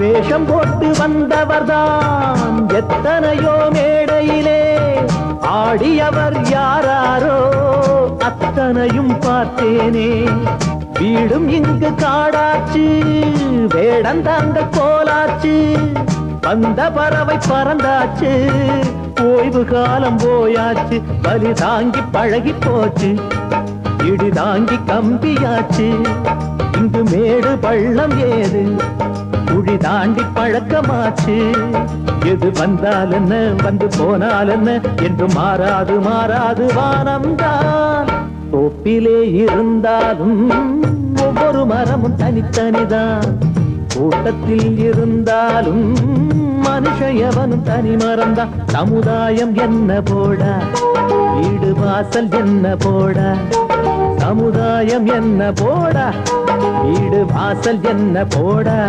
வேஷம் போட்டு வந்தவர்தான் எத்தனையோ மேடையிலே ஆடியவர் யாராரோ அத்தனையும் பார்த்தேனே. வீடும் இங்கு காடாச்சு, வேடந்தாங்க கோலாச்சு, வந்த பறவை பறந்தாச்சு, ஓய்வு காலம் போயாச்சு. பலி தாங்கி பழகி போச்சு, இடி தாங்கி கம்பியாச்சு. இங்கு மேடு பள்ளம் ஏது, குழி தாண்டி பழக்கமாச்சு. எது வந்தால் என்ன வந்து போனால் என்ன என்று மாறாது மாறாது வானம்தான். தோப்பிலே இருந்தாலும் ஒவ்வொரு மரமும் தனித்தனிதான், கூட்டத்தில் இருந்தாலும் மனுஷன் எவனும் தனி மரம்தான். சமுதாயம் என்ன போடா, வீடு வாசல் என்ன போடா, சமுதாயம் என்ன போடா, வீடு வாசல் என்ன போடா.